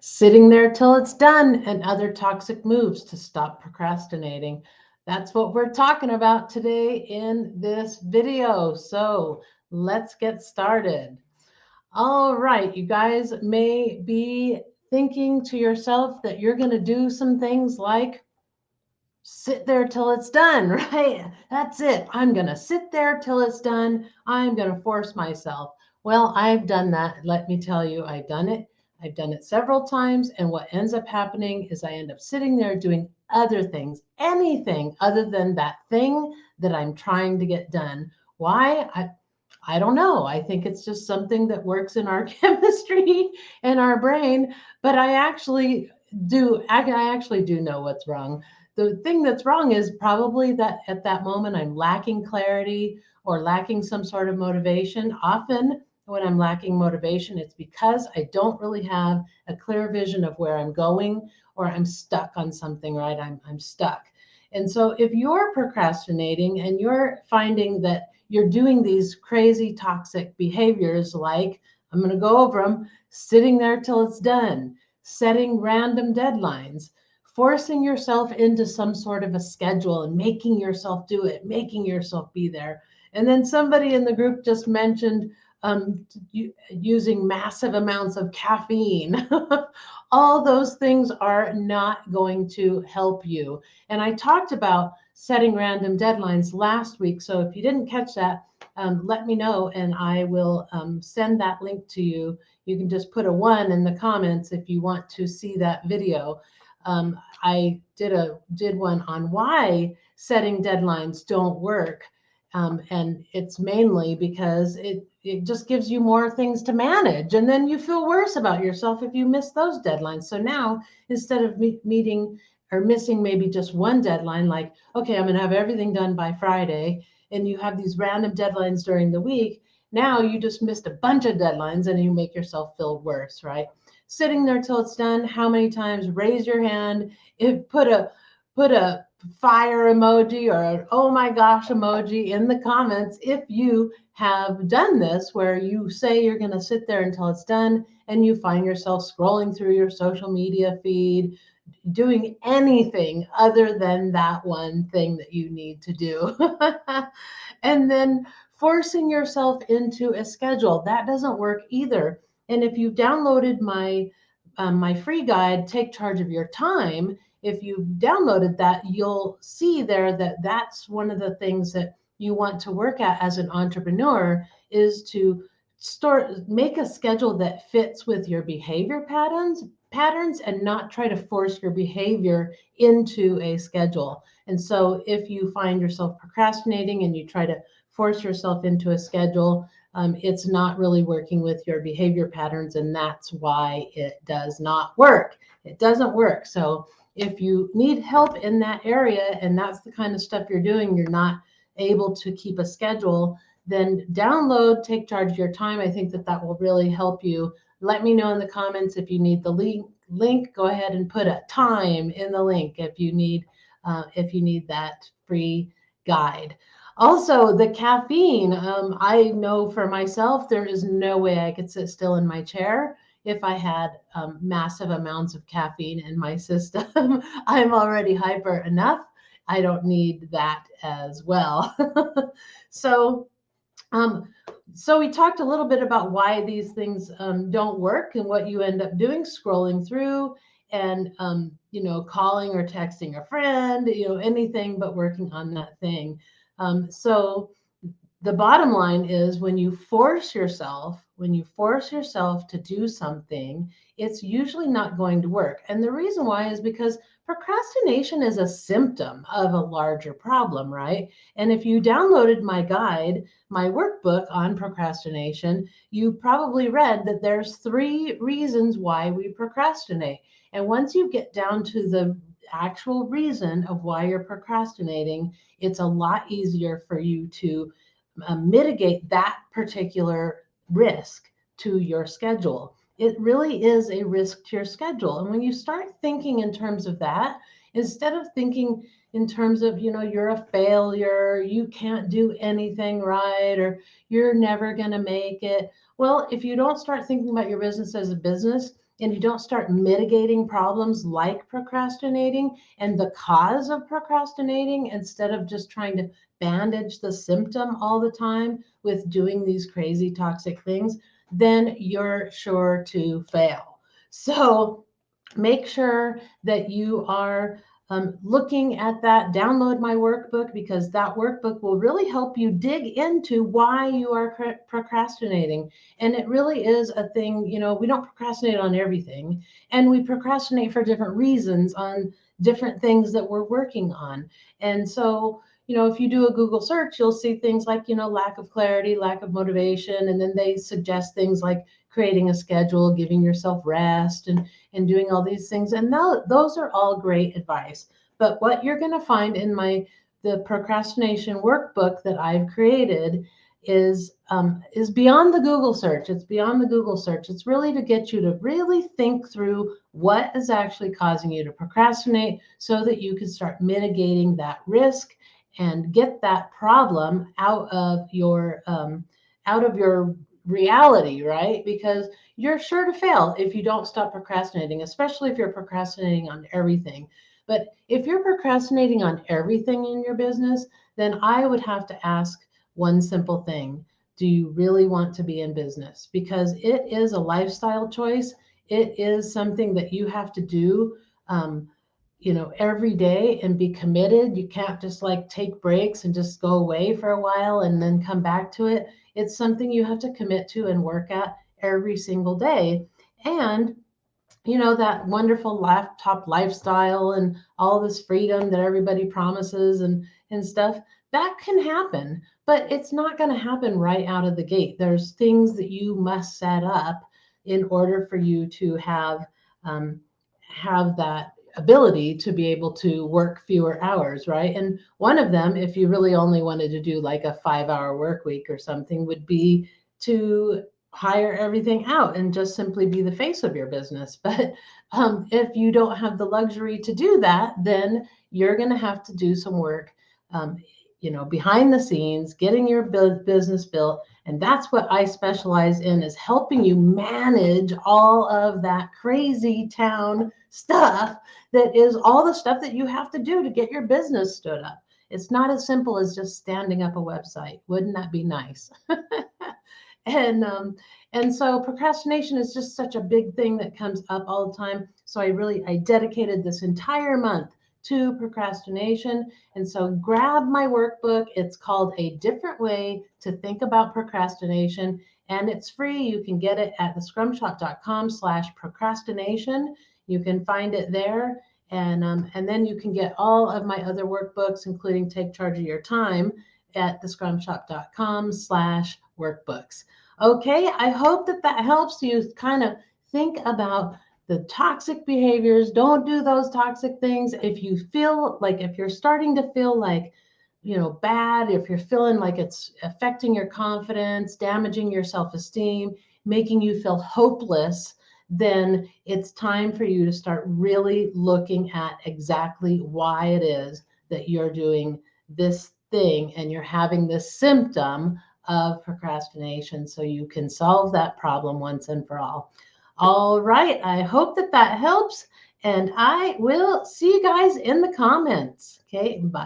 sitting there till it's done, and other toxic moves to stop procrastinating. That's what we're talking about today in this video. So let's get started. All right, you guys may be thinking to yourself that you're going to do some things like sit there till it's done, right? That's it. I'm going to sit there till it's done. I'm going to force myself. Well, I've done that. Let me tell you, I've done it. I've done it several times. And what ends up happening is I end up sitting there doing other things, anything other than that thing that I'm trying to get done. Why? I don't know. I think it's just something that works in our chemistry and our brain, but I actually do know what's wrong. The thing that's wrong is probably that at that moment I'm lacking clarity or lacking some sort of motivation. Often when I'm lacking motivation, it's because I don't really have a clear vision of where I'm going, or I'm stuck on something, right? I'm stuck. And so if you're procrastinating and you're finding that you're doing these crazy toxic behaviors, like I'm going to go over them: sitting there till it's done, setting random deadlines, forcing yourself into some sort of a schedule and making yourself do it, making yourself be there. And then somebody in the group just mentioned using massive amounts of caffeine. All those things are not going to help you. And I talked about setting random deadlines last week. So if you didn't catch that, let me know and I will send that link to you. You can just put a 1 in the comments if you want to see that video. I did one on why setting deadlines don't work. And it's mainly because it just gives you more things to manage. And then you feel worse about yourself if you miss those deadlines. So now, instead of meeting or missing maybe just one deadline, like, okay, I'm going to have everything done by Friday, and you have these random deadlines during the week, now you just missed a bunch of deadlines and you make yourself feel worse, right? Sitting there till it's done. How many times? Raise your hand. Put a fire emoji or an oh my gosh emoji in the comments if you have done this, where you say you're going to sit there until it's done and you find yourself scrolling through your social media feed, doing anything other than that one thing that you need to do. And then forcing yourself into a schedule. That doesn't work either. And if you've downloaded my free guide, Take Charge of Your Time, if you've downloaded that, you'll see there that that's one of the things that you want to work at as an entrepreneur, is to make a schedule that fits with your behavior patterns and not try to force your behavior into a schedule. And so if you find yourself procrastinating and you try to force yourself into a schedule, it's not really working with your behavior patterns, and that's why it does not work. It doesn't work. So if you need help in that area and that's the kind of stuff you're doing, you're not able to keep a schedule, then download Take Charge of Your Time. I think that will really help you. Let me know in the comments if you need the link. Go ahead and put a time in the link if you need that free guide. Also, the caffeine. I know for myself, there is no way I could sit still in my chair if I had massive amounts of caffeine in my system. I'm already hyper enough. I don't need that as well. So, so we talked a little bit about why these things don't work and what you end up doing: scrolling through and calling or texting a friend, anything but working on that thing. So the bottom line is, when you force yourself to do something, it's usually not going to work. And the reason why is because procrastination is a symptom of a larger problem, right? And if you downloaded my guide, my workbook on procrastination, you probably read that there's 3 reasons why we procrastinate. And once you get down to the actual reason of why you're procrastinating, it's a lot easier for you to mitigate that particular risk to your schedule. It really is a risk to your schedule. And when you start thinking in terms of that, instead of thinking in terms of, you're a failure, you can't do anything right, or you're never going to make it. Well, if you don't start thinking about your business as a business, and you don't start mitigating problems like procrastinating and the cause of procrastinating instead of just trying to bandage the symptom all the time with doing these crazy toxic things, then you're sure to fail. So make sure that you are looking at that. Download my workbook, because that workbook will really help you dig into why you are procrastinating. And it really is a thing, we don't procrastinate on everything, and we procrastinate for different reasons on different things that we're working on. And so, if you do a Google search, you'll see things like, lack of clarity, lack of motivation, and then they suggest things like creating a schedule, giving yourself rest, and doing all these things. And now those are all great advice. But what you're going to find in the procrastination workbook that I've created is beyond the Google search. It's beyond the Google search. It's really to get you to really think through what is actually causing you to procrastinate, so that you can start mitigating that risk and get that problem out of your reality, right? Because you're sure to fail if you don't stop procrastinating, especially if you're procrastinating on everything. But if you're procrastinating on everything in your business, then I would have to ask one simple thing. Do you really want to be in business? Because it is a lifestyle choice. It is something that you have to do, every day and be committed. You can't just like take breaks and just go away for a while and then come back to it. It's something you have to commit to and work at every single day. And that wonderful laptop lifestyle and all this freedom that everybody promises and stuff, that can happen, but it's not going to happen right out of the gate. There's things that you must set up in order for you to have that ability to be able to work fewer hours, right? And one of them, if you really only wanted to do like a 5-hour work week or something, would be to hire everything out and just simply be the face of your business. But if you don't have the luxury to do that, then you're going to have to do some work, behind the scenes, getting your business built. And that's what I specialize in, is helping you manage all of that crazy town stuff, that is all the stuff that you have to do to get your business stood up. It's not as simple as just standing up a website. Wouldn't that be nice? And so procrastination is just such a big thing that comes up all the time. So I dedicated this entire month to procrastination. And so grab my workbook. It's called A Different Way to Think About Procrastination, and it's free. You can get it at thescrumshop.com/procrastination. You can find it there. And then you can get all of my other workbooks, including Take Charge of Your Time, at thescrumshop.com/workbooks. Okay, I hope that helps you kind of think about the toxic behaviors. Don't do those toxic things. If you're starting to feel like, bad, if you're feeling like it's affecting your confidence, damaging your self-esteem, making you feel hopeless, then it's time for you to start really looking at exactly why it is that you're doing this thing and you're having this symptom of procrastination, so you can solve that problem once and for all. All right, I hope that helps, and I will see you guys in the comments. Okay, bye.